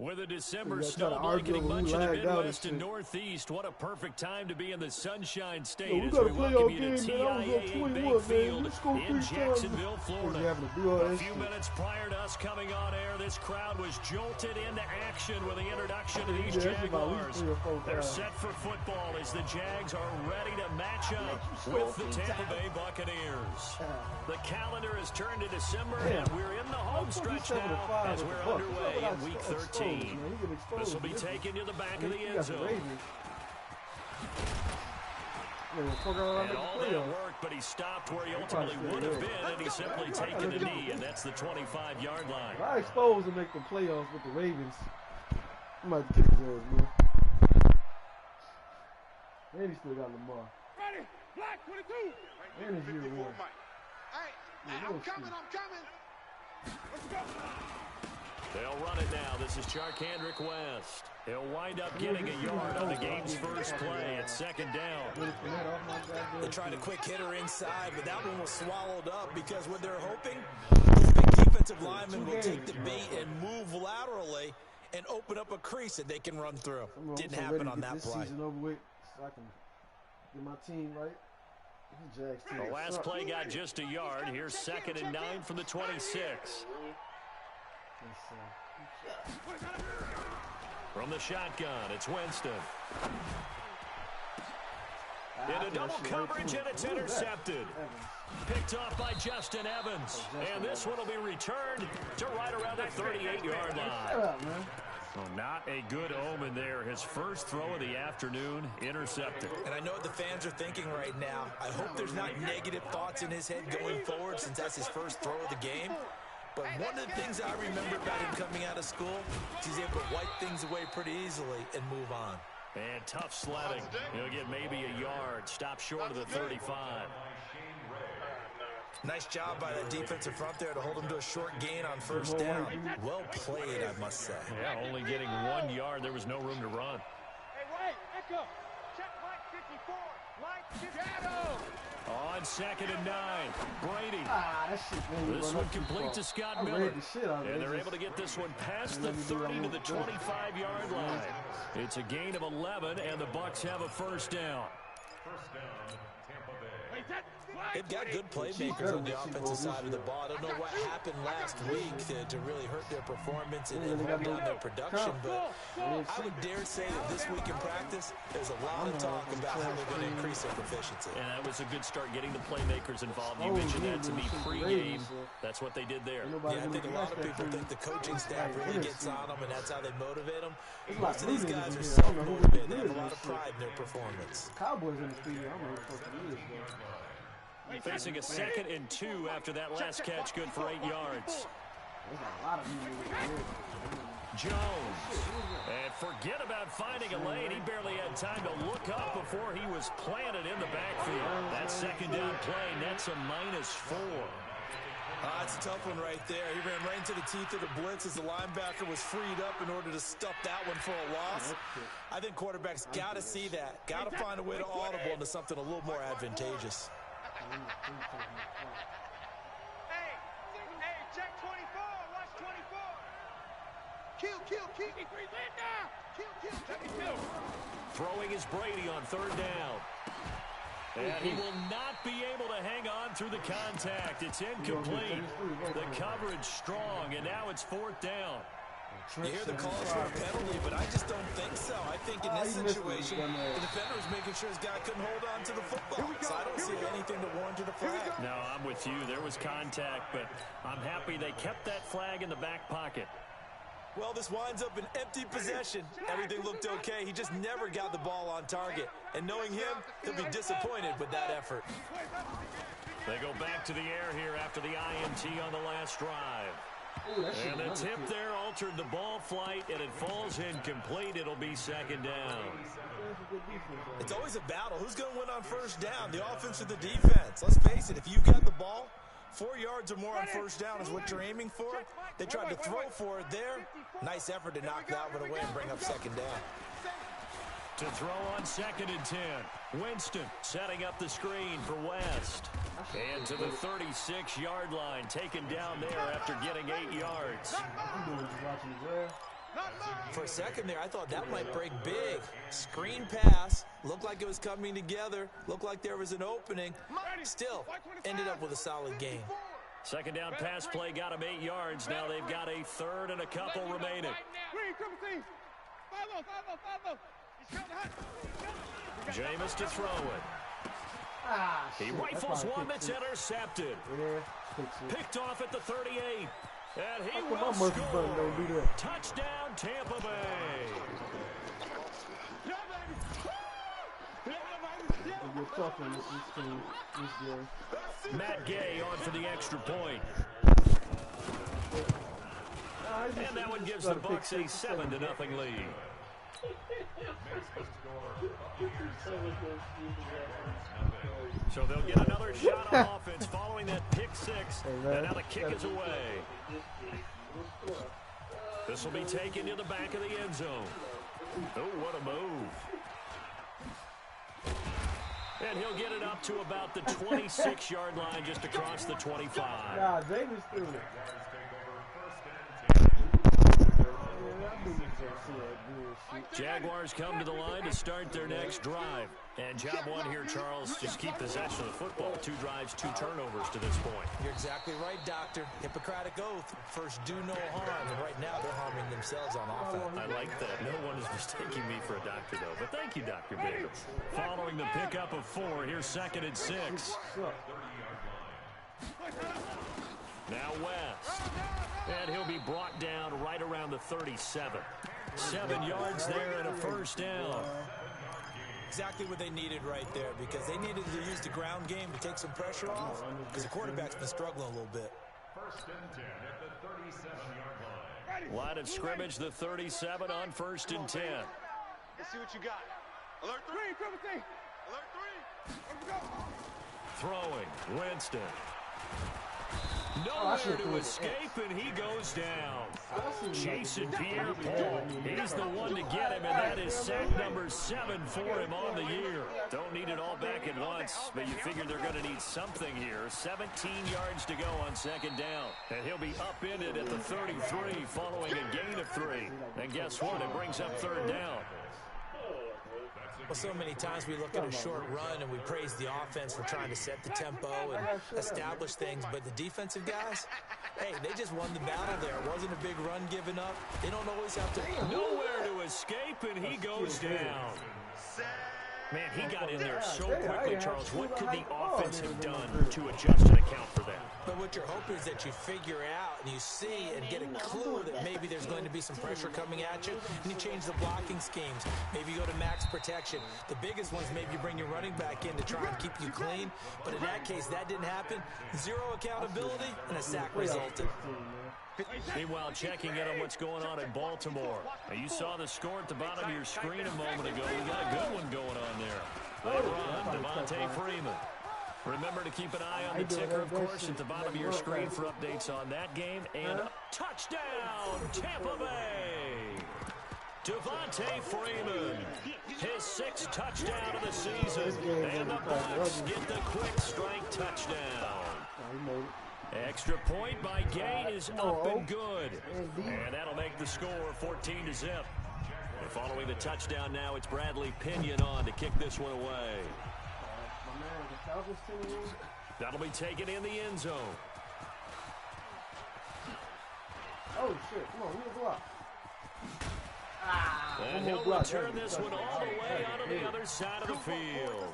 With a December snow blanketing much of the Midwest and Northeast, what a perfect time to be in the Sunshine State as we welcome you to TIAA Bank Field in Jacksonville, Florida. A few minutes prior to us coming on air, this crowd was jolted into action with the introduction of these Jaguars. They're set for football as the Jags are ready to match up with the Tampa Bay Buccaneers. The calendar has turned to December, and we're in the home stretch now as we're underway in Week 13. This will be taken to the back of the end zone. And all that worked, but he stopped where he ultimately would have been, and he's simply taken the knee, and that's the 25-yard line. I exposed to make the playoffs with the Ravens. I'm about to kick his ass, man. And he still got Lamar. Ready, black 22. And his year one. Hey, I'm coming. Let's go. They'll run it now. This is Charkandrick West. He'll wind up getting a yard on the game's first play at second down. They tried a quick hitter inside, but that one was swallowed up because what they're hoping is the big defensive lineman will take the bait and move laterally and open up a crease that they can run through. Didn't happen on that play. Season over with so I can get my team right. The last play got just a yard. Here's 2nd and 9 from the 26. From the shotgun, it's Winston. Into double coverage, and it's intercepted. Picked off by Justin Evans. And this one will be returned to right around the 38-yard line. Well, not a good omen there. His first throw of the afternoon intercepted. And I know what the fans are thinking right now. I hope there's not negative thoughts in his head going forward since that's his first throw of the game. But one of the things I remember about him coming out of school is he's able to wipe things away pretty easily and move on. And tough sledding. He'll get maybe a yard. Stop short of the 35. Nice job by that defensive front there to hold him to a short gain on first down. Well played, I must say. Yeah, only getting 1 yard. There was no room to run. Hey, wait, echo. Check Mike 54. Mike 50. On 2nd and 9, Brady. This one complete to Scott Miller. And they're able to get this one past the 30 to the 25-yard line. It's a gain of 11, and the Bucs have a first down. They've got good playmakers on the offensive side of the ball. I don't know what happened last week to really hurt their performance and hold down their production, but I would dare say that this week in practice, there's a lot of talk about how they're going to increase their proficiency. And that was a good start getting the playmakers involved. You mentioned that to me pregame. That's what they did there. Yeah, I think a lot of people think the coaching staff really gets on them, and that's how they motivate them. Most of these guys are self-motivated. They have a lot of pride in their performance. Cowboys in the studio. I'm ready for the years, Facing a 2nd and 2 after that last catch, good for 8 yards. Jones. And forget about finding a lane. He barely had time to look up before he was planted in the backfield. That 2nd down play nets a -4. That's a tough one right there. He ran right into the teeth of the blitz as the linebacker was freed up in order to stuff that one for a loss. I think quarterbacks got to see that. Got to find a way to audible into something a little more advantageous. Hey, check 24. Watch 24. Kill. Kill. Throwing is Brady on 3rd down. And he will not be able to hang on through the contact. It's incomplete. The coverage strong, and now it's 4th down. You hear the calls for a penalty, but I just don't think so. I think in this situation, the defender was making sure his guy couldn't hold on to the football. So I don't see anything to warrant to the flag. No, I'm with you. There was contact, but I'm happy they kept that flag in the back pocket. Well, this winds up in empty possession. Everything looked okay. He just never got the ball on target. And knowing him, he'll be disappointed with that effort. They go back to the air here after the INT on the last drive. And the tip there altered the ball flight, and it falls incomplete. It'll be 2nd down. It's always a battle. Who's going to win on first down, the offense or the defense? Let's face it, if you've got the ball, 4 yards or more on first down is what you're aiming for. They tried to throw for it there. Nice effort to knock that one away and bring up 2nd down. To throw on 2nd and 10. Winston setting up the screen for West. And to the 36-yard line, taken down there after getting 8 yards. For a second there, I thought that might break big. Screen pass. Looked like it was coming together. Looked like there was an opening. Still, ended up with a solid gain. Second down pass play got him 8 yards. Now they've got a third and a couple remaining. Jameis to throw it. He rifles one that's intercepted. Picked off at the 38. And he will score. Touchdown, Tampa Bay. Matt Gay on for the extra point. And that one gives the Bucs a 7-0 lead. So they'll get another shot on offense following that pick six. And now the kick is away. This will be taken to the back of the end zone. Oh, what a move. And he'll get it up to about the 26-yard line just across the 25. Nah, Davis threw it. Jaguars come to the line to start their next drive. And job one here, Charles, just keep possession of the football. 2 drives, 2 turnovers to this point. You're exactly right, Doctor. Hippocratic oath. First, do no harm. And right now, they're harming themselves on offense. I like that. No one is mistaking me for a doctor, though. But thank you, Dr. Biggs. Following the pickup of 4, here's 2nd and 6. Now West. And he'll be brought down right around the 37. 7 yards there and a first down. Exactly what they needed right there, because they needed to use the ground game to take some pressure off, because the quarterback's been struggling a little bit. First and 10 at the 37-yard line. Line of scrimmage, the 37 on 1st and 10. Let's see what you got. Alert 3, Alert 3. Let's go. Throwing, Winston. Nowhere to escape, and he goes down. Jason Pierre-Paul, he's the one to get him, and that is sack number 7 for him on the year. Don't need it all back at once, but you figure they're going to need something here. 17 yards to go on 2nd down, and he'll be upended at the 33 following a gain of 3. And guess what? It brings up 3rd down. Well, so many times we look at a short run and we praise the offense for trying to set the tempo and establish things, but the defensive guys, hey, they just won the battle there. It wasn't a big run given up. They don't always have to. Nowhere to escape, and he goes down. Man, he got in there so quickly, Charles. What could the offense have done to adjust and account for that? But what you're hoping is that you figure out and you see and get a clue that maybe there's going to be some pressure coming at you, and you change the blocking schemes. Maybe you go to max protection. The biggest ones, maybe you bring your running back in to try and keep you clean. But in that case, that didn't happen. 0 accountability, and a sack resulted. Meanwhile, checking in on what's going on in Baltimore. Now, you saw the score at the bottom of your screen a moment ago. We got a good one going on there. They run, Devontae Freeman. Remember to keep an eye on the ticker, of course, at the bottom of your screen for updates on that game. And a touchdown, Tampa Bay! Devontae Freeman, his 6th touchdown of the season. And the Bucs get the quick strike touchdown. Extra point by Gay is up and good. And that'll make the score 14-0. And following the touchdown now, it's Bradley Pinion on to kick this one away. That'll be taken in the end zone. Oh, shit. Come on, where's the block? And he'll return this one all the way out on the other side of the field.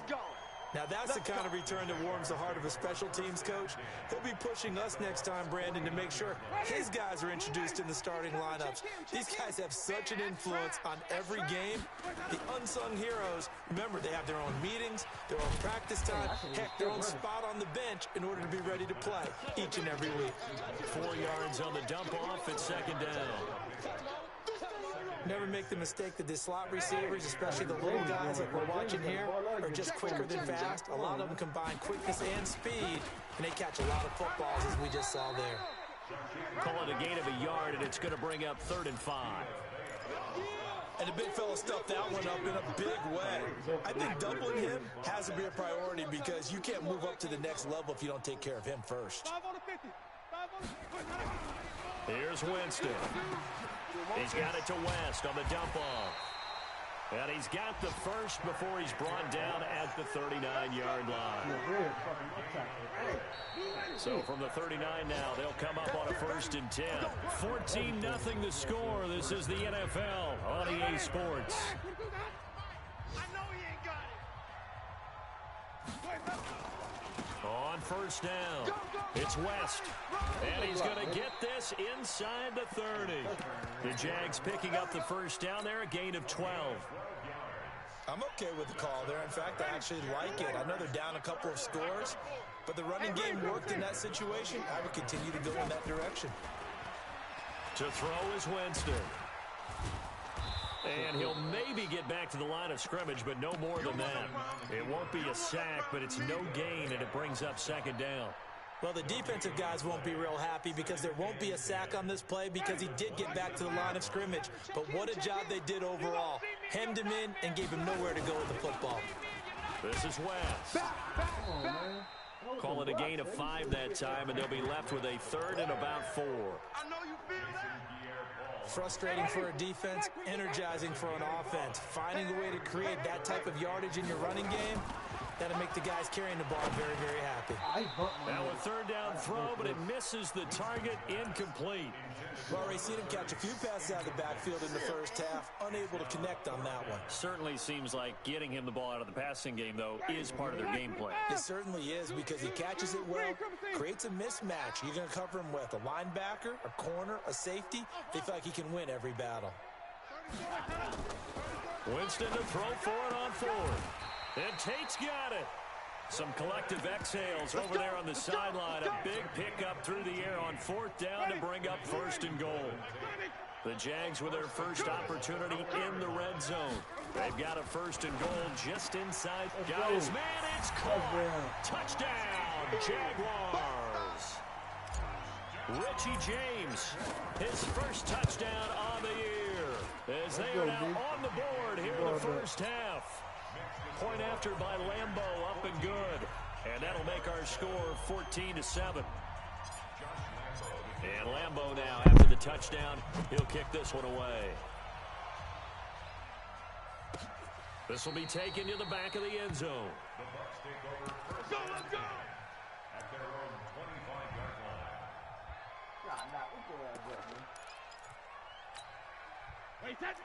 Now, that's the kind of return that warms the heart of a special teams coach. He'll be pushing us next time, Brandon, to make sure his guys are introduced in the starting lineups. These guys have such an influence on every game. The unsung heroes, remember, they have their own meetings, their own practice time, heck, their own spot on the bench in order to be ready to play each and every week. 4 yards on the dump off at 2nd down. Never make the mistake that the slot receivers, especially the little guys like we're watching here, are just quicker than fast. A lot of them combine quickness and speed, and they catch a lot of footballs, as we just saw there. Call it a gain of a yard, and it's going to bring up 3rd and 5. And the big fella stuffed that one up in a big way. I think doubling him has to be a priority, because you can't move up to the next level if you don't take care of him first. 5 on the 50. 5 on the 50. Here's Winston. He's got it to West on the dump-off. And he's got the first before he's brought down at the 39-yard line. So from the 39 now, they'll come up on a 1st and 10. 14-0 the score. This is the NFL on EA Sports. On 1st down, it's West. And he's going to get this inside the 30. The Jags picking up the 1st down there, a gain of 12. I'm okay with the call there. In fact, I actually like it. I know they're down a couple of scores, but the running game worked in that situation. I would continue to go in that direction. To throw is Winston. And he'll maybe get back to the line of scrimmage, but no more than that. It won't be a sack, but it's no gain, and it brings up 2nd down. Well, the defensive guys won't be real happy because there won't be a sack on this play because he did get back to the line of scrimmage. But what a job they did overall. Hemmed him in and gave him nowhere to go with the football. This is West. Call it a gain of 5 that time, and they'll be left with a 3rd and about 4. Frustrating for a defense, energizing for an offense. Finding a way to create that type of yardage in your running game, that'll make the guys carrying the ball very, very happy. Now a 3rd down throw, but it misses the target, incomplete. Well, Ray, seen him catch a few passes out of the backfield in the 1st half, unable to connect on that one. Certainly seems like getting him the ball out of the passing game, though, is part of their game plan. It certainly is because he catches it well, creates a mismatch. You're going to cover him with a linebacker, a corner, a safety. They feel like he can win every battle. Winston to throw for it on 4th. And Tate's got it. Some collective exhales over there on the sideline. A big pickup through the air on 4th down to bring up 1st and goal. The Jags with their first opportunity in the red zone. They've got a 1st and goal just inside. Got his man, it's caught. Touchdown, Jaguars. Richie James, his first touchdown of the year. As they are now on the board here in the 1st half. Point after by Lambeau, up and good. And that'll make our score 14-7. And Lambeau now, after the touchdown, he'll kick this one away. This will be taken to the back of the end zone. Let's go, let's go! At their own 25-yard line.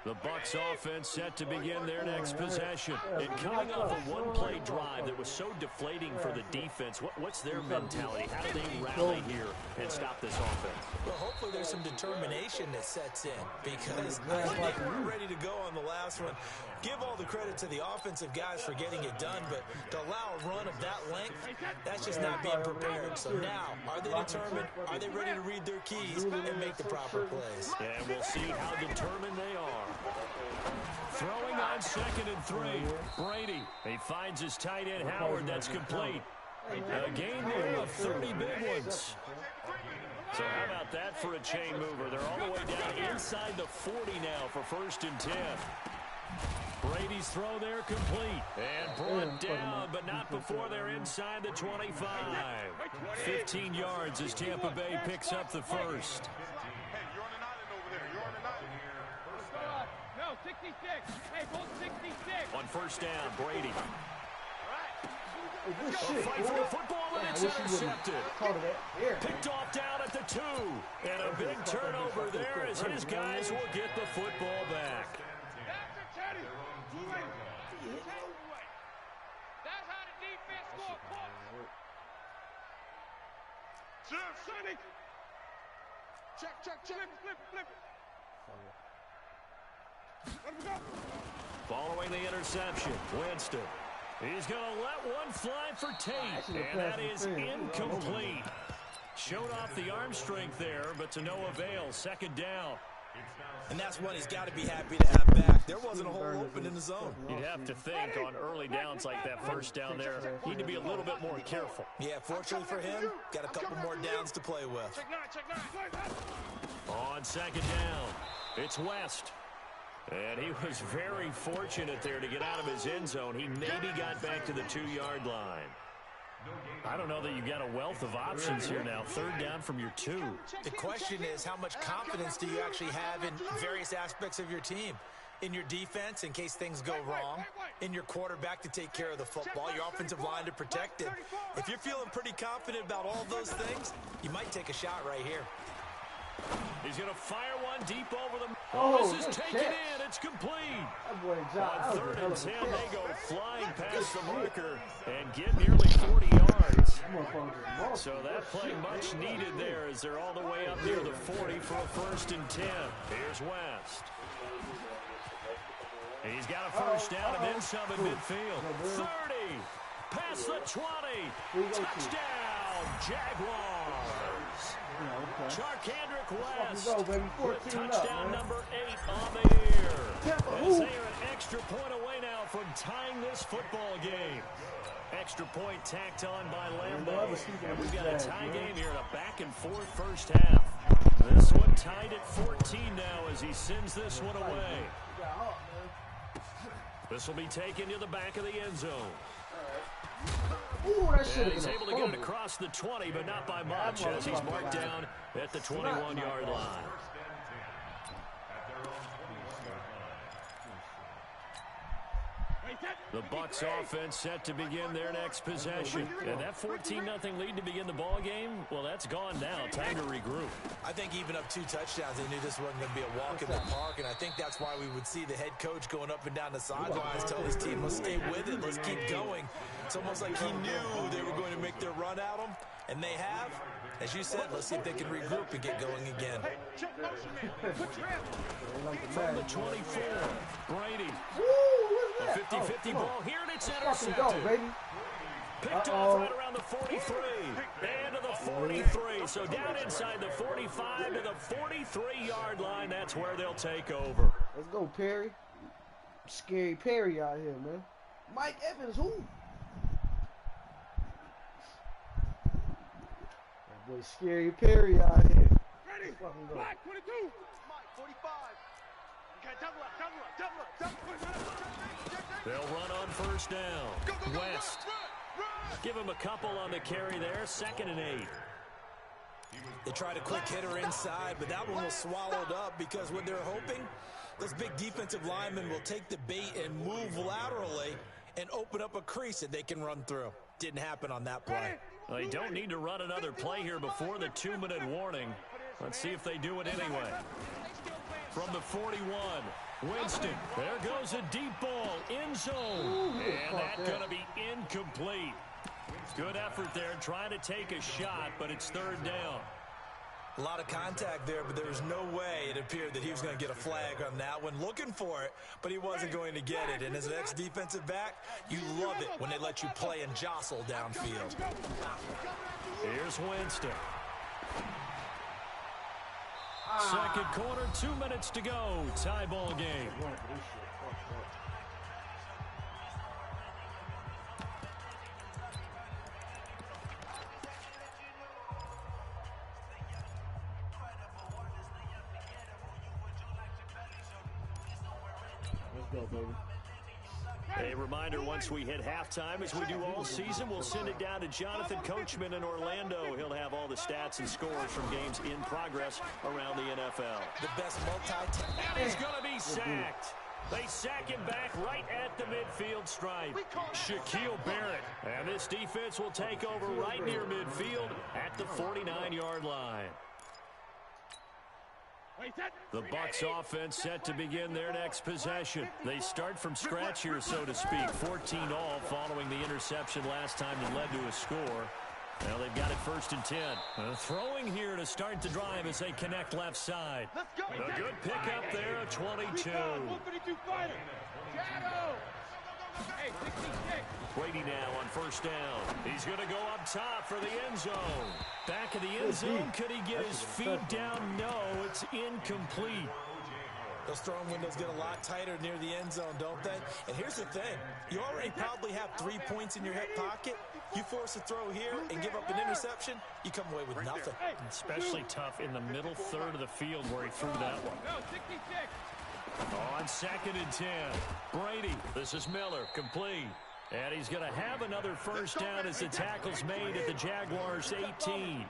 The Bucs offense set to begin their next possession. And coming off a one-play drive that was so deflating for the defense, what's their mentality? How do they rally here and stop this offense? Well, hopefully there's some determination that sets in because I think they were ready to go on the last one. Give all the credit to the offensive guys for getting it done, but to allow a run of that length, that's just not being prepared. So now, are they determined? Are they ready to read their keys and make the proper plays? And we'll see how determined they are. Throwing on 2nd and 3. Brady. He finds his tight end Howard. That's complete. A gain there of 30 big ones. So how about that for a chain mover? They're all the way down inside the 40 now for 1st and 10. Brady's throw there complete. And brought down, but not before they're inside the 25. 15 yards as Tampa Bay picks up the first. No, 66. Hey, hold 66. On 1st down, Brady. Good shit, A fight for the football, and it's intercepted. Picked off down at the 2. And a big turnover there as his guys will get the football back. That's how the defense score points. Sonic. Check. Flip. Let him go. Following the interception, Winston. He's going to let one fly for Tate, and that is incomplete. Showed off the arm strength there, but to no avail. 2nd down. And that's one he's got to be happy to have back. There wasn't a hole open in the zone. You'd have to think on early downs like that 1st down there, need to be a little bit more careful. Yeah, fortunately for him, got a couple more downs to play with. Check nine. On 2nd down, it's West. And he was very fortunate there to get out of his end zone. He maybe got back to the 2-yard line. I don't know that you got a wealth of options here now. Third down from your 2. The question is, how much confidence do you actually have in various aspects of your team? In your defense, in case things go wrong. In your quarterback to take care of the football. Your offensive line to protect it. If you're feeling pretty confident about all those things, you might take a shot right here. He's going to fire one deep over the... Oh, this is taken in. It's complete. On third and 10, they go flying past the marker and get nearly 40 yards. So that play much needed there as they're all the way up near the 40 for a 1st and 10. Here's West. He's got a first down and then some in midfield. 30. Past the 20. Touchdown, Jaguars. Charkandrick West with touchdown number 8 on the year. As they are an extra point away now from tying this football game. Extra point tacked on by Lambeau. And we've got a tie game here in a back-and-forth first half. This one tied at 14 now as he sends this one away. This will be taken to the back of the end zone. Ooh, that should have He's been able to get it across the 20, but not by much as he's marked down at the 21-yard line. The Bucs offense set to begin their next possession. And that 14-0 lead to begin the ball game, well, that's gone now. Time to regroup. I think even up 2 touchdowns, they knew this wasn't going to be a walk in the park, and I think that's why we would see the head coach going up and down the sidelines, telling his team, let's stay with it, let's keep going. It's almost like he knew they were going to make their run at him, and they have. As you said, let's see if they can regroup and get going again. From the 24, Brady. A 50-50 ball here, and it's intercepted. Picked off right around the 43 and to the 43. So down inside the 45 to the 43-yard line. That's where they'll take over. Let's go, Perry. Scary Perry out here, man. Mike Evans, who? That boy Scary Perry out here. Ready? Black 22. Mike 45. Okay, double up. They'll run on first down. West. Give him a couple on the carry there. 2nd and 8. They tried a quick hitter inside, but that one was swallowed up because what they're hoping, those big defensive linemen will take the bait and move laterally and open up a crease that they can run through. Didn't happen on that play. Well, they don't need to run another play here before the 2-minute warning. Let's see if they do it anyway. From the 41, Winston. There goes a deep ball, end zone. And that's going to be incomplete. Good effort there, trying to take a shot, but it's 3rd down. A lot of contact there, but there was no way it appeared that he was going to get a flag on that one. Looking for it, but he wasn't going to get it. And as an ex-defensive back, you love it when they let you play and jostle downfield. Here's Winston. Second quarter, 2 minutes to go. Tie ball game. Let's go, baby. A reminder, once we hit halftime, as we do all season, we'll send it down to Jonathan Coachman in Orlando. He'll have all the stats and scores from games in progress around the NFL. The best And he's going to be sacked. They sack him back right at the midfield stripe. Shaquille Barrett. And this defense will take over right near midfield at the 49-yard line. The Bucs offense set to begin their next possession. They start from scratch here, so to speak. 14-all following the interception last time that led to a score. Well, they've got it 1st and 10. Throwing here to start the drive as they connect left side. A good pickup there, a 22. Brady now on 1st down. He's going to go up top for the end zone. Back of the end zone. Could he get his feet down? No, it's incomplete. Those throwing windows get a lot tighter near the end zone, don't they? And here's the thing. You already probably have 3 points in your hip pocket. You force a throw here and give up an interception, you come away with nothing. Especially tough in the middle third of the field where he threw that one. On 2nd and 10. Brady. This is Miller. Complete. And he's going to have another first down as the tackle's made at the Jaguars' 18.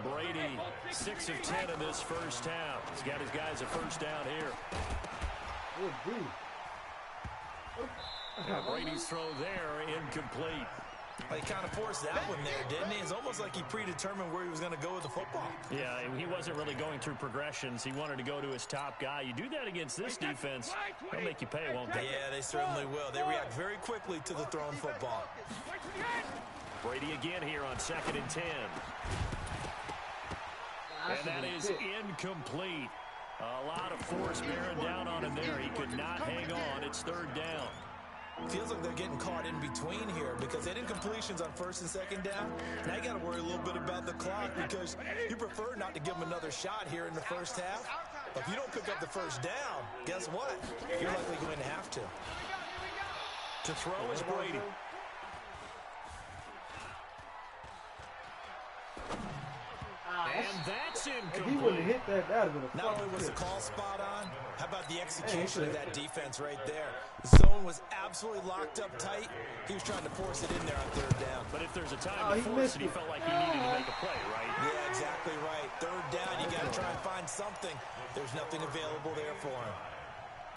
Brady, 6 of 10 in this first half. He's got his guys a first down here. Brady's throw there, incomplete. Well, he kind of forced that one there, didn't he? It's almost like he predetermined where he was going to go with the football. Yeah, he wasn't really going through progressions. He wanted to go to his top guy. You do that against this defense, they'll make you pay, won't they? Yeah, they certainly will. They react very quickly to the thrown football. Brady again here on 2nd and 10. And that is incomplete. A lot of force bearing down on him there. He could not hang on. It's 3rd down. Feels like they're getting caught in between here because they did incompletions on 1st and 2nd down. Now you got to worry a little bit about the clock because you prefer not to give them another shot here in the first half. But if you don't pick up the first down, guess what? You're likely going to have to. To throw is Brady. And that's incomplete. If he wouldn't have hit that, that would have been a Not only was the call spot on, how about the execution of that defense right there? The zone was absolutely locked up tight. He was trying to force it in there on 3rd down. But if there's a time to force it, he felt like he needed to make a play, right? Yeah, exactly right. 3rd down, you got to try and find something. There's nothing available there for him.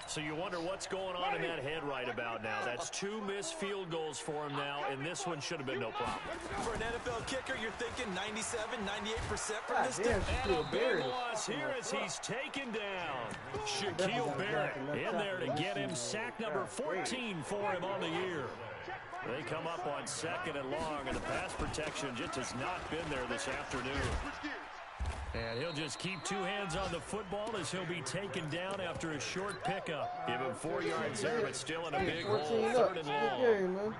So you wonder what's going on in that head right about now. That's 2 missed field goals for him now, and this one should have been no problem. For an NFL kicker, you're thinking 97, 98% from this damn, and a big loss here as he's taken down. Shaquille Barrett in there to get him sack number 14 for him on the year. They come up on 2nd and long, and the pass protection just has not been there this afternoon. And he'll just keep 2 hands on the football as he'll be taken down after a short pickup. Give him 4 yards there, but still in a big hole, 3rd and long.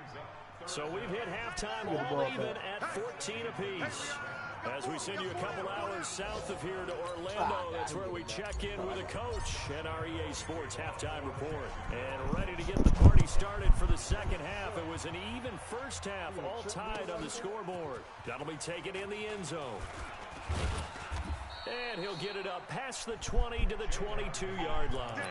So we've hit halftime all even at 14 apiece. As we send you a couple hours south of here to Orlando, that's where we check in with a coach and our EA Sports halftime report. And ready to get the party started for the second half. It was an even first half, all tied on the scoreboard. That'll be taken in the end zone. And he'll get it up past the 20 to the 22-yard line.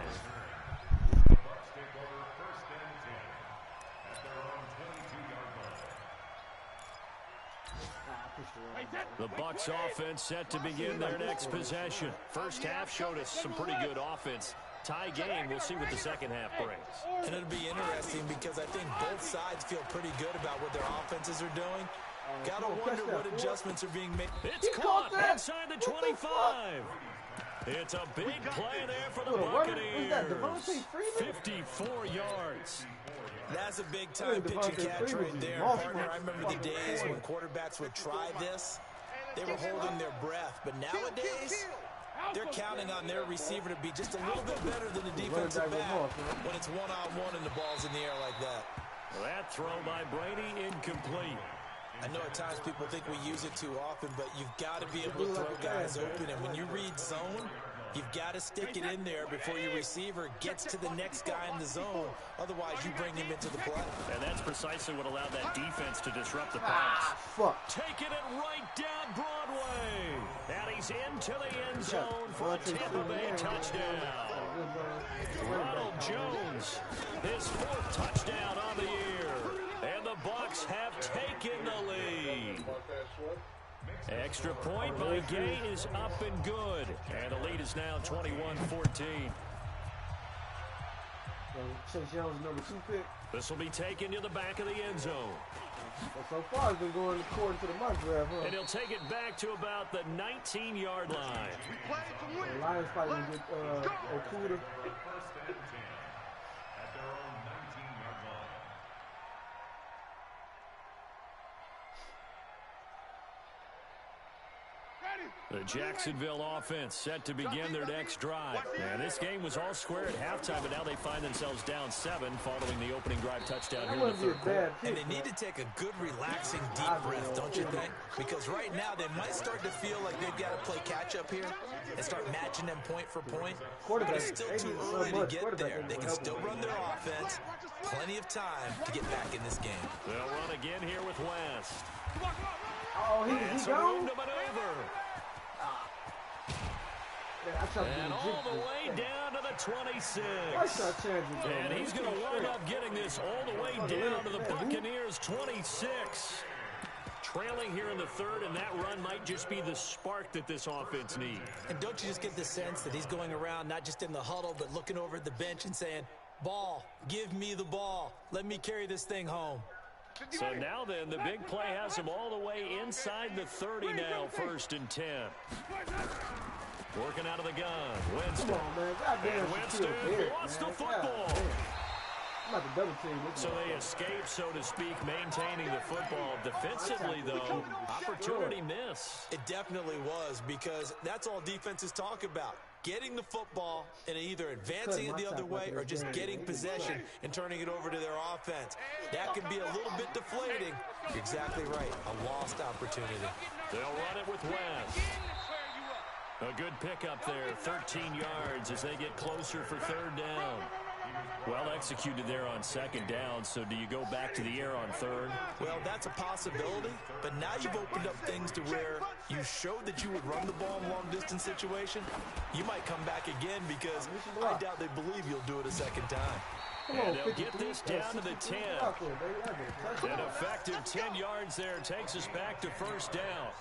The Bucs offense set to begin their next possession. First half showed us some pretty good offense. Tie game, we'll see what the second half brings. And it'll be interesting because I think both sides feel pretty good about what their offenses are doing. Gotta wonder what adjustments are being made. It's caught inside the 25. It's a big play there for the Buccaneers. 54 yards. That's a big-time pitch and catch right there, partner. I remember the days when quarterbacks would try this. They were holding their breath. But nowadays, they're counting on their receiver to be just a little bit better than the defensive back when it's one-on-one and the ball's in the air like that. Well, that throw by Brady, incomplete. I know at times people think we use it too often, but you've got to be able to throw guys open. And when you read zone, you've got to stick it in there before your receiver gets to the next guy in the zone. Otherwise, you bring him into the play. And that's precisely what allowed that defense to disrupt the pass. Taking it right down Broadway. And he's into the end zone for a Tampa Bay touchdown. Ronald Jones, his 4th touchdown on the year. And the Bucs have taken the lead. Extra point by Gay is up and good. And the lead is now 21-14. This will be taken to the back of the end zone. So far, it's been going according to the mock draft, huh? And he'll take it back to about the 19-yard line. The Lions probably going to get Okuda. The Jacksonville offense set to begin their next drive. And this game was all square at halftime, but now they find themselves down 7 following the opening drive touchdown here in the 3rd quarter. And they need to take a good, relaxing, deep breath, don't you think? Because right now they might start to feel like they've got to play catch-up here and start matching them point for point. But it's still too early to get there. They can still run their offense. Plenty of time to get back in this game. They'll run again here with West. Oh, he's room to maneuver. And all the way down to the 26. And he's going to wind up getting this all the way down to the Buccaneers' 26. Trailing here in the third, and that run might just be the spark that this offense needs. And don't you just get the sense that he's going around not just in the huddle, but looking over at the bench and saying, ball, give me the ball. Let me carry this thing home. So now then, the big play has him all the way inside the 30 now, 1st and 10. Working out of the gun. Winston. Come on, man. And Winston lost the football. I'm about to double team this. So they escape, so to speak, maintaining the football. Defensively, though, opportunity miss. It definitely was, because that's all defenses talk about. Getting the football and either advancing it the other way or just getting possession and turning it over to their offense. That can be a little bit deflating. You're exactly right. A lost opportunity. They'll run it with West. A good pickup there, 13 yards as they get closer for 3rd down. Well executed there on 2nd down, so do you go back to the air on 3rd? Well, that's a possibility, but now you've opened up things to where you showed that you would run the ball in long-distance situation. You might come back again because I doubt they believe you'll do it a 2nd time. And they'll get this down to the 10. An effective 10 yards there takes us back to 1st down.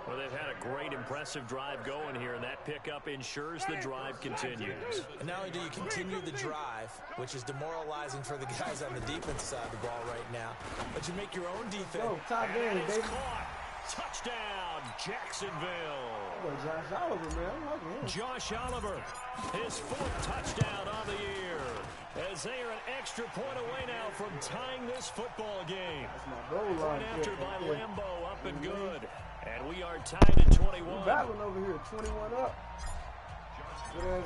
Well, they've had a great, impressive drive going here, and that pickup ensures the drive continues. And not only do you continue the drive, which is demoralizing for the guys on the defensive side of the ball right now, but you make your own defense. Go, top game, baby. Caught. Touchdown, Jacksonville. Josh Oliver, man. I like him. Josh Oliver, his 4th touchdown on the year, as they are an extra point away now from tying this football game. That's my goal line. Point after by Lambeau, up and good. And we are tied at 21. We're battling over here, 21 up.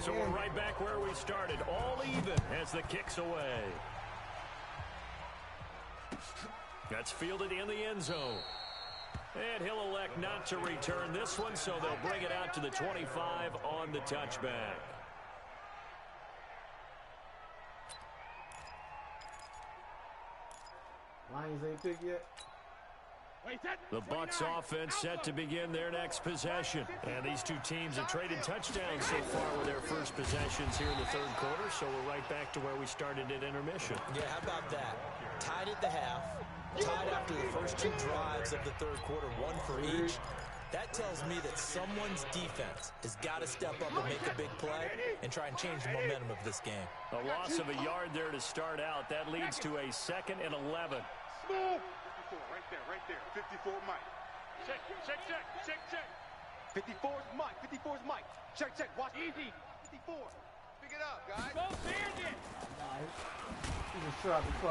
So we're right back where we started, all even as the kick's away. That's fielded in the end zone. And he'll elect not to return this one, so they'll bring it out to the 25 on the touchback. Lions ain't picked yet. The Bucs offense set to begin their next possession. And these two teams have traded touchdowns so far with their first possessions here in the 3rd quarter, so we're right back to where we started at intermission. Yeah, how about that? Tied at the half, tied after the first 2 drives of the 3rd quarter, 1 for each. That tells me that someone's defense has got to step up and make a big play and try and change the momentum of this game. A loss of a yard there to start out. That leads to a 2nd and 11. Right there. 54 Mike. Check. 54's Mike. Check. Watch. Easy. 54. Pick it up, guys. Go,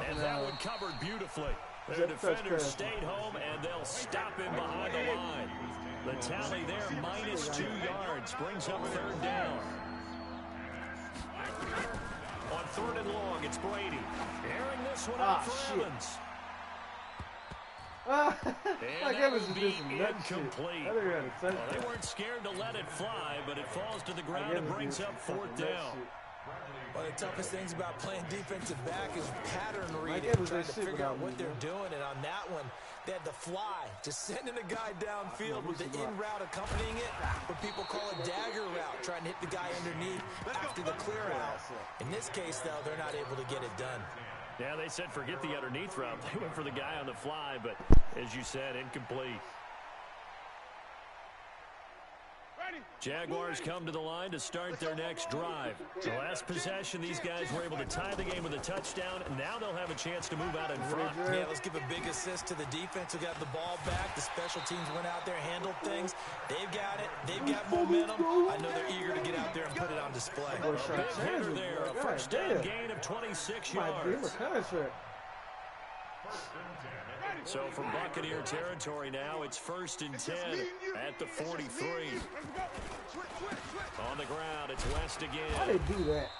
and that one covered beautifully. Their defenders stayed home, and they'll stop him behind the line. The tally there, -2 yards, brings up 3rd down. On 3rd and long, it's Brady. Airing this one out for Evans. Like that was just incomplete. Well, they weren't scared to let it fly, but it falls to the ground and brings up 4th down. One of the toughest things about playing defensive back is pattern reading, trying to figure out what they're doing. And on that one, they had the fly, just sending a guy downfield with the in route accompanying it. What people call a dagger route, trying to hit the guy underneath after the clear out. In this case, though, they're not able to get it done. Yeah, they said forget the underneath route. They went for the guy on the fly, but as you said, incomplete. Jaguars come to the line to start their next drive. The last possession, these guys were able to tie the game with a touchdown, and now they'll have a chance to move out in front. Yeah, let's give a big assist to the defense who got the ball back. The special teams went out there, handled things. They've got it. They've got momentum. I know they're eager to get out there and put it on display. Big hitter there, a 1st down gain of 26 yards. So from Buccaneer territory now, it's 1st and 10 at the 43. On the ground, it's West again. Why they do that?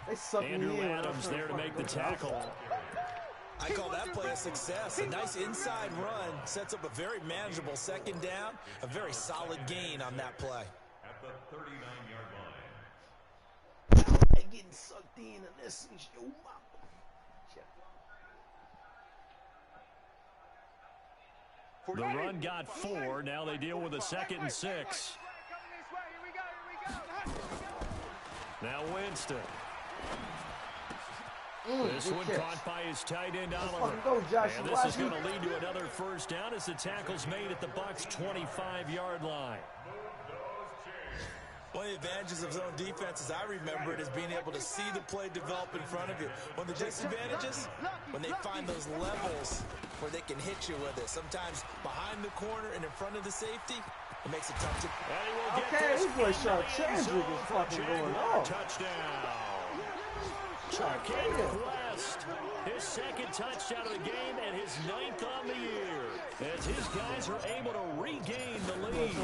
They suck Andrew Adams there to make the tackle. I call that play a success. A nice inside run sets up a very manageable 2nd down. A very solid gain on that play. At the 39-yard line. They getting sucked in this. The run got 4. Now they deal with a 2nd and 6. Now Winston. This one caught by his tight end, Oliver. And this is going to lead to another first down as the tackle's made at the Bucs' 25-yard line. One of the advantages of zone defense, as I remember it, is being able to see the play develop in front of you. One of the disadvantages, when they find those levels where they can hit you with it. Sometimes behind the corner and in front of the safety, it makes it tough to... Okay, this boy Sharp Chandrick is fucking going off. Touchdown. Charcandrick West, his second touchdown of the game and his 9th on the year. As his guys are able to regain the lead.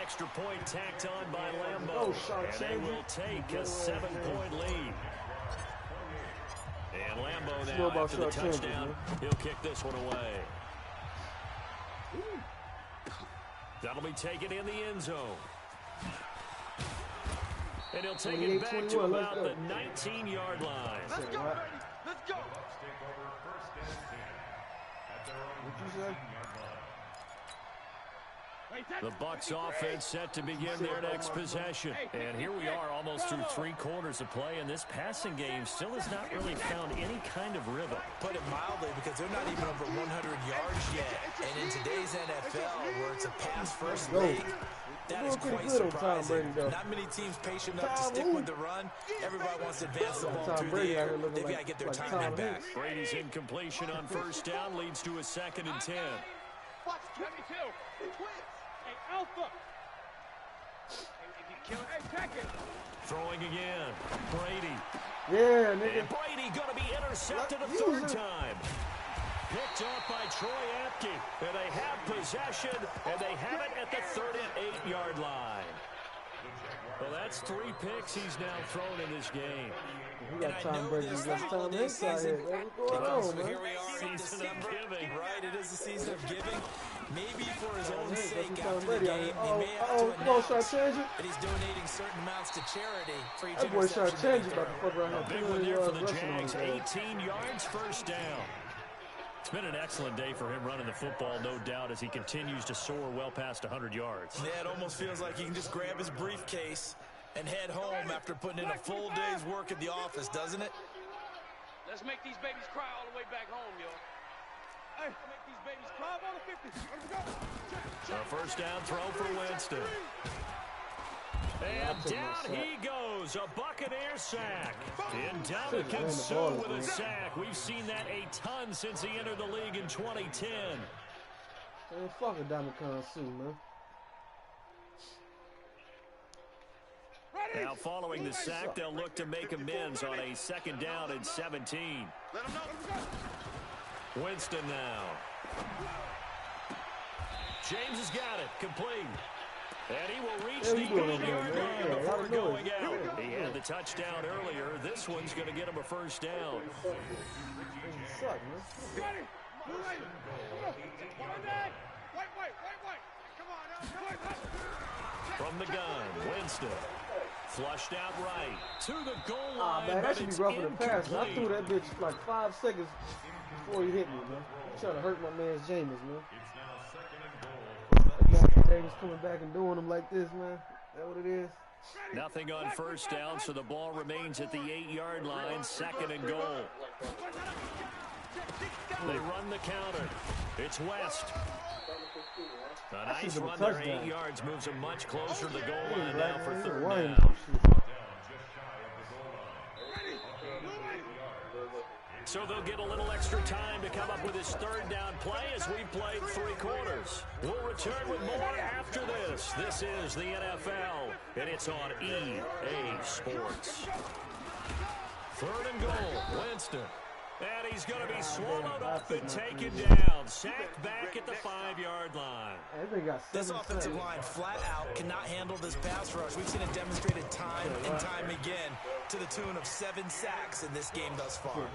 Extra point tacked on by Lambeau. And they will take a 7-point lead. And Lambeau now, after the touchdown, he'll kick this one away. That'll be taken in the end zone. And he'll take it back to about the 19-yard line. Let's go, Brady. Let's go. What'd you say? The Bucs offense set to begin their next possession. And here we are almost through 3 quarters of play, and this passing game still has not really found any kind of rhythm. Put it mildly, because they're not even over 100 yards yet. And in today's NFL, where it's a pass-first league, that is quite surprising. Not many teams patient enough to stick with the run. Everybody wants to advance the ball through the air. They've got to get their timing back. Brady's incompletion on first down leads to a 2nd and 10. Watch 22. Hey, Alpha. Hey, check it. Throwing again. Brady. Yeah, nigga. And Brady going to be intercepted a 3rd time. Picked off by Troy Apke. And they have possession, and they have it at the 38-yard line. Well, that's 3 picks he's now thrown in this game. We got Tom Brady. We got Tom Hanks out here. What's going on, man? Here we are in December. Right, it is the season of giving. Maybe for his own sake after the game, he may have to announce that he's donating certain amounts to charity for each interception. A big one there for the Jags. 18 yards, first down. It's been an excellent day for him running the football, no doubt, as he continues to soar well past 100 yards. Yeah, it almost feels like he can just grab his briefcase and head home after putting in a full day's work at the office, doesn't it? Let's make these babies cry all the way back home, yo. Hey, make these babies cry on the 50. Let's go. A first down throw for Winston. And down he goes, a Buccaneer sack. Ndamukong Suh with a sack. We've seen that a ton since he entered the league in 2010. Man, fuck Ndamukong Suh, man. Now following the sack, they'll look to make amends on a 2nd down and 17. Let him know. Winston now. James has got it, complete. And he will reach the 8-yard line before going out. He had the touchdown earlier. This one's going to get him a first down. Ready. Wait. Come on. From the gun, Winston. Flushed out right to the goal line. Man, that should be rough in the pass. I threw that bitch like 5 seconds before he hit me, man. He trying to hurt my man's James, man. James coming back and doing them like this, man. That what it is? Nothing on first down, so the ball remains at the 8-yard line, 2nd and goal. They run the counter. It's West. A nice run there, 8 yards, moves him much closer to the goal line now for 3rd down. So they'll get a little extra time to come up with his 3rd down play as we've played 3 quarters. We'll return with more after this. This is the NFL, and it's on EA Sports. 3rd and goal, Winston. And he's going to be swallowed up and taken down. Sacked back at the 5-yard line. This offensive line flat out cannot handle this pass rush. We've seen it demonstrated time and time again to the tune of 7 sacks in this game thus far.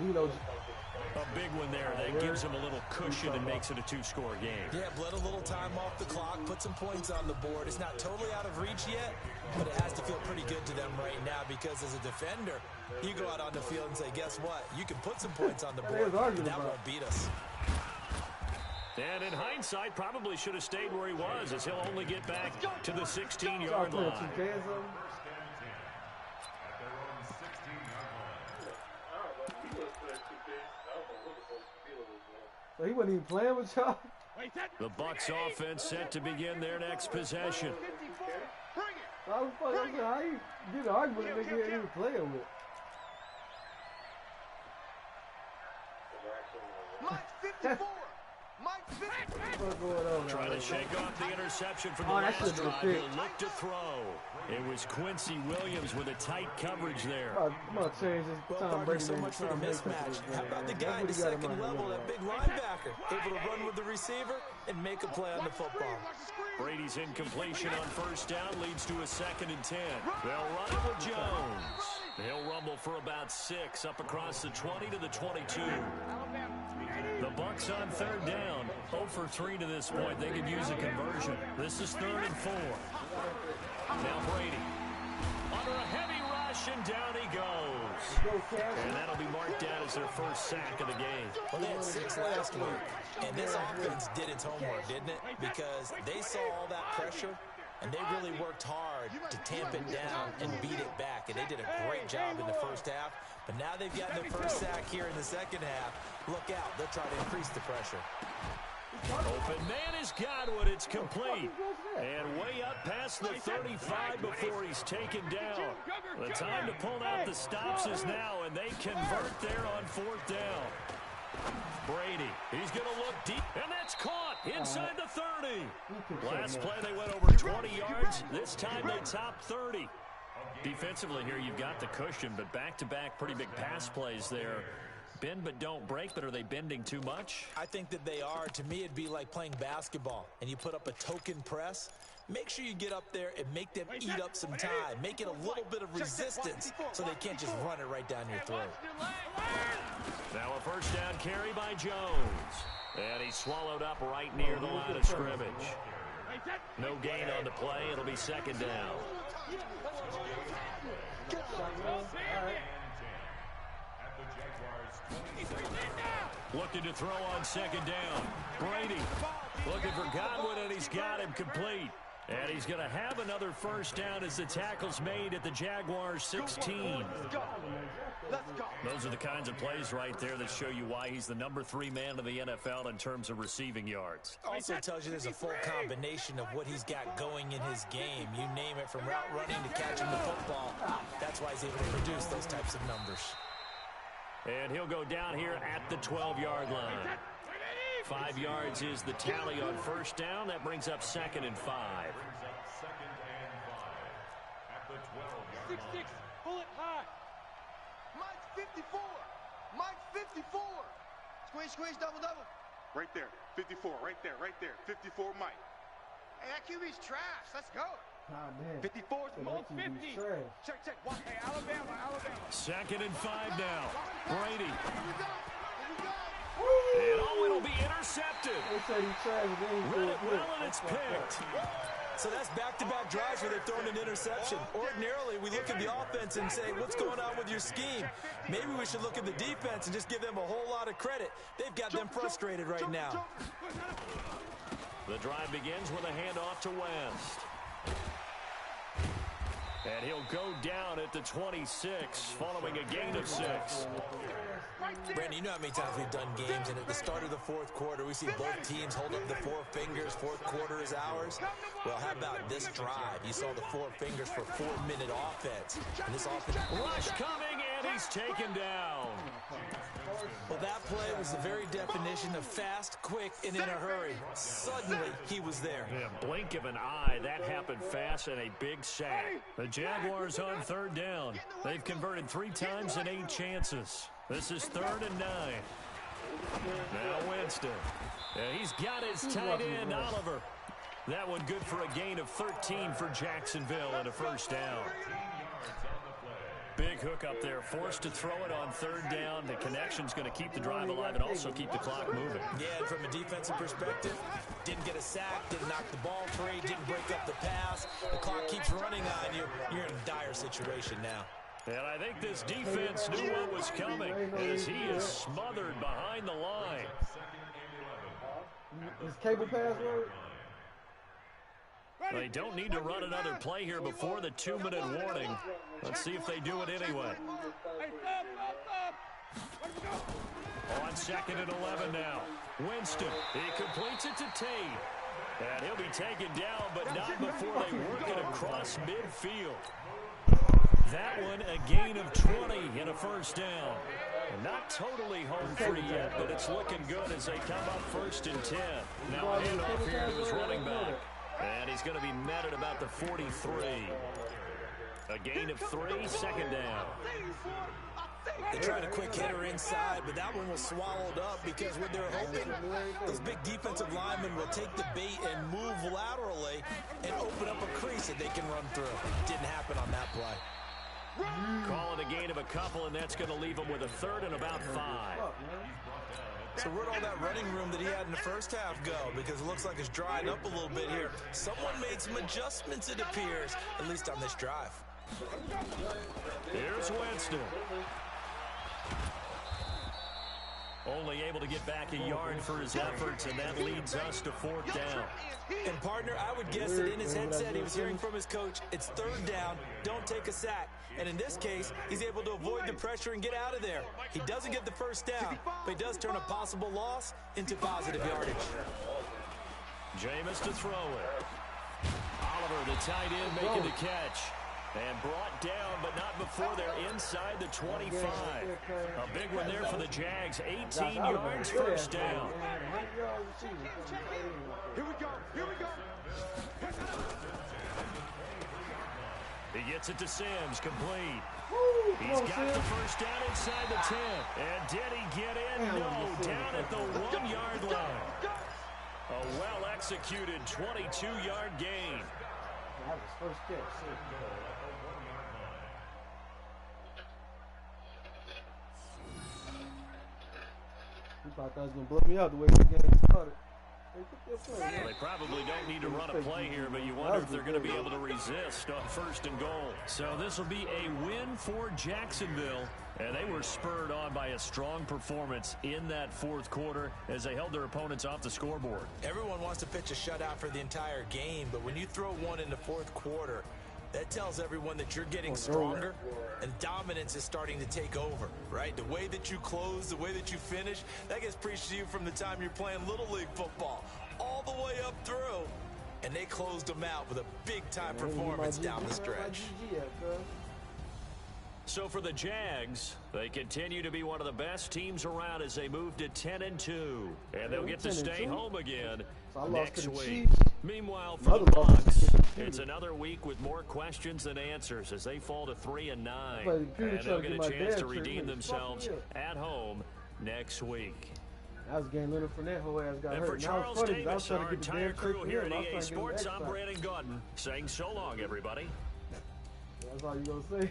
A big one there that gives him a little cushion and makes it a 2-score game. Yeah, bled a little time off the clock, put some points on the board. It's not totally out of reach yet, but it has to feel pretty good to them right now because as a defender, you go out on the field and say, guess what? You can put some points on the board, but that won't beat us. And in hindsight, probably should have stayed where he was, as he'll only get back to the 16-yard line. So he wasn't even playing with y'all? The Bucs offense set to begin their next possession. How you get an argument that nigga ain't even playing with? What's going on? Trying to shake off the interception from the last drive. He'll look to throw. It was Quincy Williams with a tight coverage there. I'm going to change this Tom Brady. So much for the mismatch. How about the guy at the second level, that big linebacker, able to run with the receiver and make a play on the football? Brady's incompletion on first down leads to a 2nd and 10. They'll run it with Jones. He'll rumble for about 6 up across the 20 to the 22. The Bucs on 3rd down. 0 for 3 to this point. They could use a conversion. This is 3rd and 4. Now Brady. Under a heavy rush, and down he goes. And that'll be marked down as their first sack of the game. Well, they had 6 last week, and this offense did its homework, didn't it? Because they saw all that pressure, and they really worked hard to tamp it down and beat it back. And they did a great job in the first half. But now they've got their first sack here in the second half. Look out. They'll try to increase the pressure. Open man is Godwin. It's complete. And way up past the 35 before he's taken down. The time to pull out the stops is now, and they convert there on 4th down. Brady, he's going to look deep, and that's caught inside the 30. Last play they went over 20 yards. This time they top 30. Defensively here, you've got the cushion, but back-to-back pretty big pass plays there. Bend but don't break, but are they bending too much? I think that they are. To me, it'd be like playing basketball, and you put up a token press. Make sure you get up there and make them eat up some time. Make it a little bit of resistance so they can't just run it right down your throat. Now a first down carry by Jones. And he's swallowed up right near the line of scrimmage. No gain on the play. It'll be 2nd down. Looking to throw on 2nd down. Brady looking for Godwin, and he's got him complete. And he's going to have another first down as the tackle's made at the Jaguars 16. Those are the kinds of plays right there that show you why he's the number 3 man of the NFL in terms of receiving yards. Also tells you there's a full combination of what he's got going in his game. You name it, from route running to catching the football. That's why he's able to produce those types of numbers. And he'll go down here at the 12-yard line. 5 yards is the tally on first down. That brings up 2nd and 5. At the 12-yard line. 6-6, pull it high. Mike 54. Mike 54. Squeeze, squeeze, double, double. Right there. 54. Right there. Right there. 54 Mike. Hey, that QB's trash. Let's go. God damn. 54 is most 50. Check, check. Watch. Hey, Alabama, Alabama. 2nd and 5 now. Brady. Here we go. Here we go. And oh, it'll be intercepted. They say he's trash, and then Read it well, and it's picked. So that's back-to-back drives where they've thrown an interception. Ordinarily, we look at the offense and say, what's going on with your scheme? Maybe we should look at the defense and just give them a whole lot of credit. They've got them frustrated right now. The drive begins with a handoff to West. And he'll go down at the 26 following a gain of 6. Brandon, you know how many times we've done games, and at the start of the 4th quarter, we see both teams hold up the 4 fingers. 4th quarter is ours. Well, how about this drive? You saw the 4 fingers for 4-minute offense. And this offense... Rush coming, and he's taken down. Well, that play was the very definition of fast, quick, and in a hurry. Suddenly, he was there. Yeah, blink of an eye. That happened fast, and a big sack. The Jaguars on 3rd down. They've converted 3 times and 8 chances. This is 3rd and 9. Now Winston. And he's got his tight end, Oliver. That one good for a gain of 13 for Jacksonville and a first down. Big hook up there, forced to throw it on 3rd down. The connection's going to keep the drive alive and also keep the clock moving. Yeah, and from a defensive perspective, didn't get a sack, didn't knock the ball free, didn't break up the pass. The clock keeps running on you. You're in a dire situation now. And I think this defense knew what was coming as he is smothered behind the line. His cable password? They don't need to run another play here before the 2-minute warning. Let's see if they do it anyway. On 2nd and 11 now. Winston, he completes it to Tate. And he'll be taken down, but not before they work it across midfield. That one, a gain of 20 and a first down. And not totally home free yet, but it's looking good as they come up 1st and 10. Now a handoff here to his running back. And he's going to be met at about the 43. A gain of 3, 2nd down. They tried a quick hitter inside, but that one was swallowed up because when they're open, those big defensive linemen will take the bait and move laterally and open up a crease that they can run through. Didn't happen on that play. Call it a gain of a couple, and that's going to leave them with a 3rd and about 5. So where'd all that running room that he had in the first half go? Because it looks like it's drying up a little bit here. Someone made some adjustments, it appears, at least on this drive. Here's Winston. Only able to get back a yard for his efforts, and that leads us to 4th down. And, partner, I would guess that in his headset he was hearing from his coach, it's 3rd down, don't take a sack. And in this case, he's able to avoid the pressure and get out of there. He doesn't get the first down, but he does turn a possible loss into positive yardage. Jameis to throw it. Oliver, the tight end, making the catch. And brought down, but not before they're inside the 25. A big one there for the Jags. 18 yards, first down. Here we go. Here we go. He gets it to Sims, complete. He's got the first down inside the 10. And did he get in? No, down at the 1-yard line. A well-executed 22-yard gain. That was first catch. He thought that was going to blow me out the way the game started. They probably don't need to run a play here, but you wonder if they're going to be able to resist on 1st and goal. So this will be a win for Jacksonville, and they were spurred on by a strong performance in that 4th quarter as they held their opponents off the scoreboard. Everyone wants to pitch a shutout for the entire game, but when you throw one in the 4th quarter, that tells everyone that you're getting stronger and dominance is starting to take over, right? The way that you close, the way that you finish, that gets preached to you from the time you're playing Little League football all the way up through. And they closed them out with a big-time performance down the stretch. So for the Jags, they continue to be one of the best teams around as they move to 10-2. And they'll get to stay home again next week. Meanwhile, for the Bucs, it's another week with more questions than answers as they fall to 3-9. And they'll get a chance to redeem themselves at home next week. That was game little for that whole ass got hurt. And for Charles Davis, our entire crew for here at him. EA Sports, I'm Brandon Gordon saying so long, everybody. That's all you gonna say?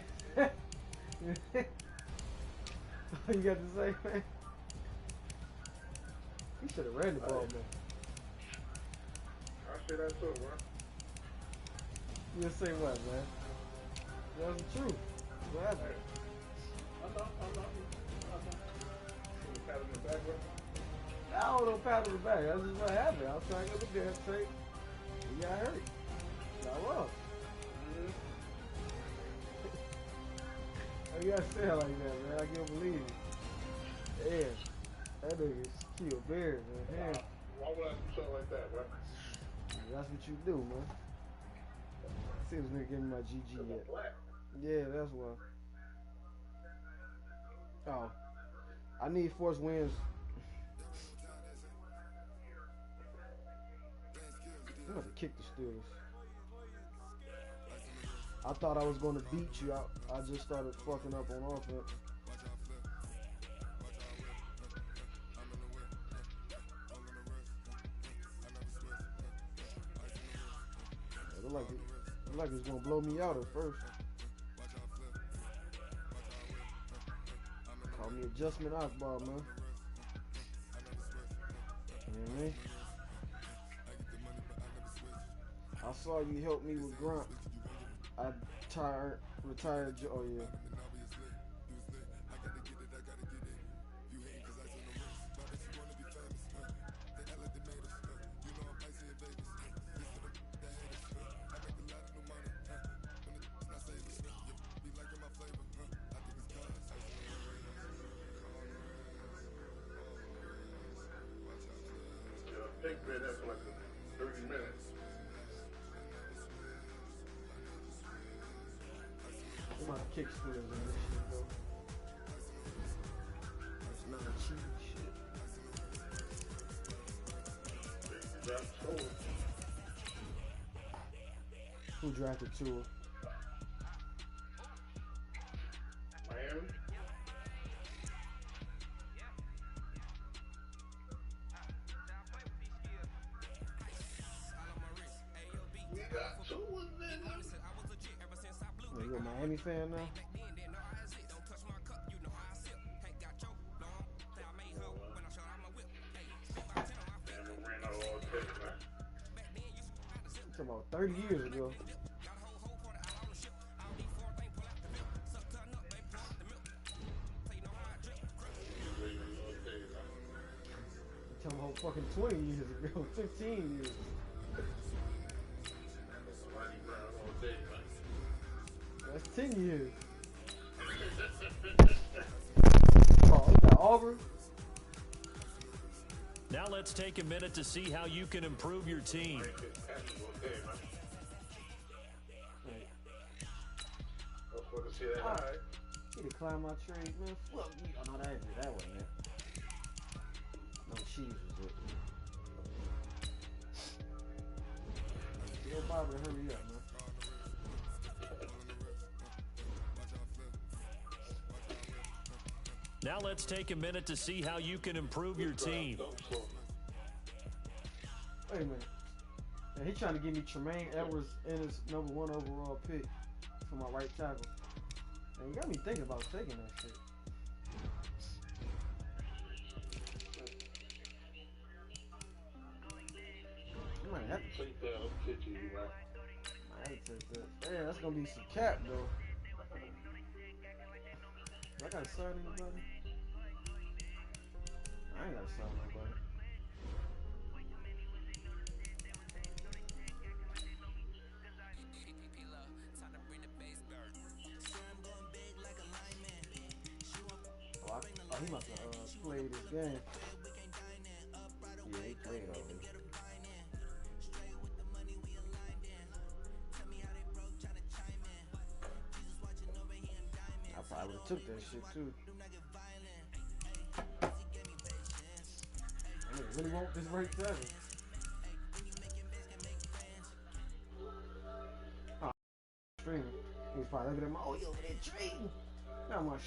All you got to say, man? He should have ran the ball, man. I say that too, bro. You gonna say what, man? That's the truth. What happened? I know. Pat him in the back, bro. I don't know, pat on the back. That's just what happened. I was trying to get the damn tape. He got hurt. I was. You gotta say it like that, man. I can't believe it. Yeah. That nigga killed bears, man. Why would I do something like that, bro? That's what you do, man. See this nigga giving me my GG yet. Yeah, that's why. Oh. I need force wins. I'm gonna kick the Steelers. I thought I was going to beat you. I just started fucking up on offense. It looked like it's going to blow me out at first. Call me adjustment Akbar, man. You know what I mean? I saw you help me with Grunt. I retired, oh yeah. kick squares in this shit, though. It's not cheap shit. Who drafted Tua? Miami? We got Tua, nigga. You a Miami fan now? Talking about 30 years ago. Talking about fucking 20 years ago, 15 years. That's 10 years. Oh, look at Auburn. Now let's take a minute to see how you can improve your team. You need to climb my tree, man. Fuck you. Oh, no, that wasn't it. No cheese was it. Tell Bobby to hurry up, man. Now let's take a minute to see how you can improve your team. Wait a minute. Man, he trying to give me Tremaine Edwards in his #1 overall pick for my right tackle. Man, you got me thinking about taking that shit. You might have to take that. I'm kicking you, right? Might have to take that. Yeah, that's gonna be some cap though. Do I gotta sign anybody? I ain't gotta sign nobody. Oh, he must have played this game. Yeah, he played already. I probably would have took that shit too. I really want this right tackle. Oh, streaming. He was probably looking at my, oh, you over there trading. Not my shit.